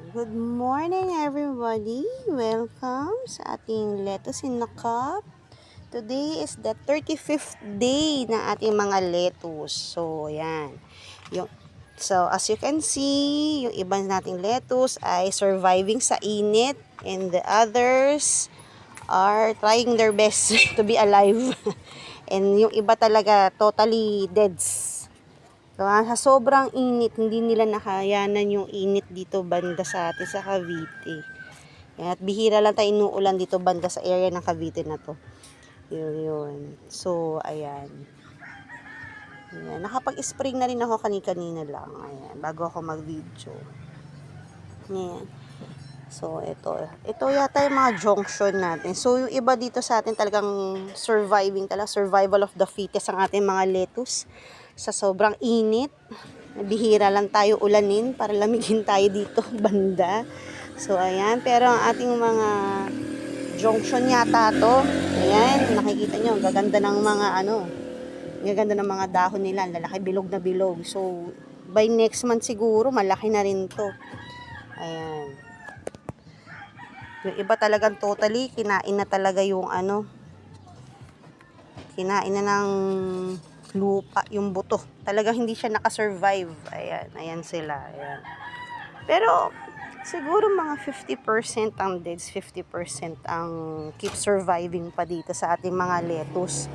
Good morning everybody! Welcome sa ating lettuce in a cup. Today is the 35th day na ating mga lettuce. So, yan. So, as you can see, yung iba nating lettuce ay surviving sa init and the others are trying their best to be alive. And yung iba talaga totally deads. So, sa sobrang init, hindi nila nakayanan yung init dito banda sa atin sa Cavite. At bihira lang tayo inuulan dito banda sa area ng Cavite na to. Yun. So, ayan. Nakapag-spring na rin ako kanina lang. Ayan, bago ako mag-video. Ayan. So, ito yata yung mga junction natin. So, yung iba dito sa atin talagang survival of the fittest ang ating mga lettuce. Sa sobrang init, bihira lang tayo ulanin para lamigin tayo dito banda. So, ayan. Pero ang ating mga junction yata to. Ayan, nakikita nyo, gaganda ng mga gaganda ng mga dahon nila. Lalaki, bilog na bilog. So, by next month siguro, malaki na rin to. Ayan. Yung iba talagang totally, kinain na talaga yung kinain na ng lupa, yung buto. Talagang hindi siya nakasurvive. Ayan sila. Ayan. Pero, siguro mga 50% ang deads, 50% ang keep surviving pa dito sa ating mga lettuce.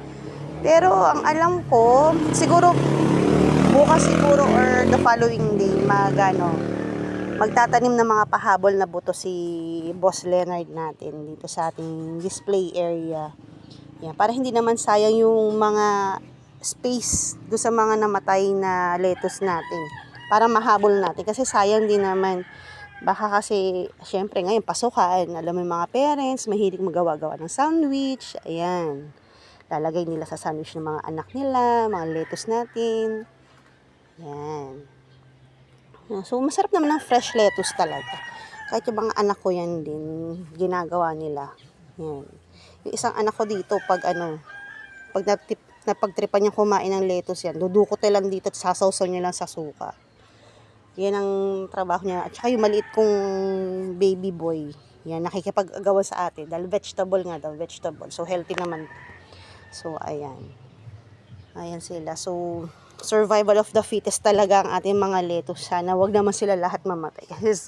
Pero, ang alam ko, siguro, bukas siguro or the following day, magtatanim ng mga pahabol na buto si Boss Leonard natin dito sa ating display area. Yan, para hindi naman sayang yung mga space do sa mga namatay na lettuce natin. Para mahabol natin. Kasi sayang din naman. Baka kasi, syempre ngayon, pasukan. Alam mo yung mga parents, mahilig magawa-gawa ng sandwich. Ayan. Lalagay nila sa sandwich ng mga anak nila, mga lettuce natin. Yan. So, masarap naman ng fresh lettuce talaga. Kahit yung mga anak ko yan din, ginagawa nila. Yan. Yung isang anak ko dito, pag napagtripan niya kumain ng lettuce yan, dudukot lang dito at sasawsaw niya lang sa suka. Yan ang trabaho niya. At saka yung maliit kong baby boy, yan, nakikipag-agawan sa atin. Dahil vegetable. So, healthy naman. So, ayan. Ayan sila. So, survival of the fittest talaga ang ating mga lettuce. Sana wag naman sila lahat mamatay. Kasi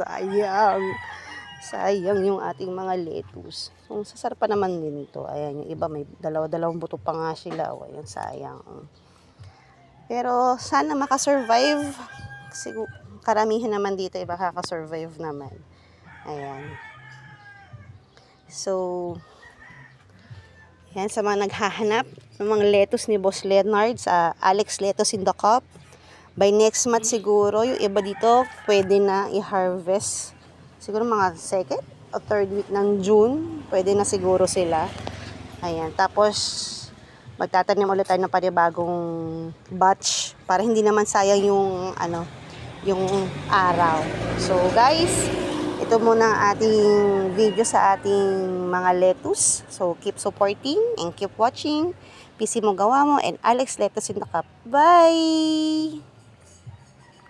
sayang yung ating mga lettuce. So, sasarap pa naman din ito. Ayan, yung iba may dalawang buto pa nga sila. O, ayan, sayang. Pero, sana makasurvive. Kasi karamihan naman dito ay makakasurvive naman. Ayan. So, yan, sa mga naghahanap ng mga lettuce ni Boss Leonard sa Alex Lettuce in the Cup. By next month siguro, yung iba dito pwede na i-harvest. Siguro mga second o third week ng June, pwede na siguro sila. Ayan, tapos magtatanim ulit tayo ng panibagong batch para hindi naman sayang yung araw. So guys, ito muna ang ating video sa ating mga lettuce. So keep supporting and keep watching. PC mo gawa mo and Alex Lettuce in the Cup. Bye!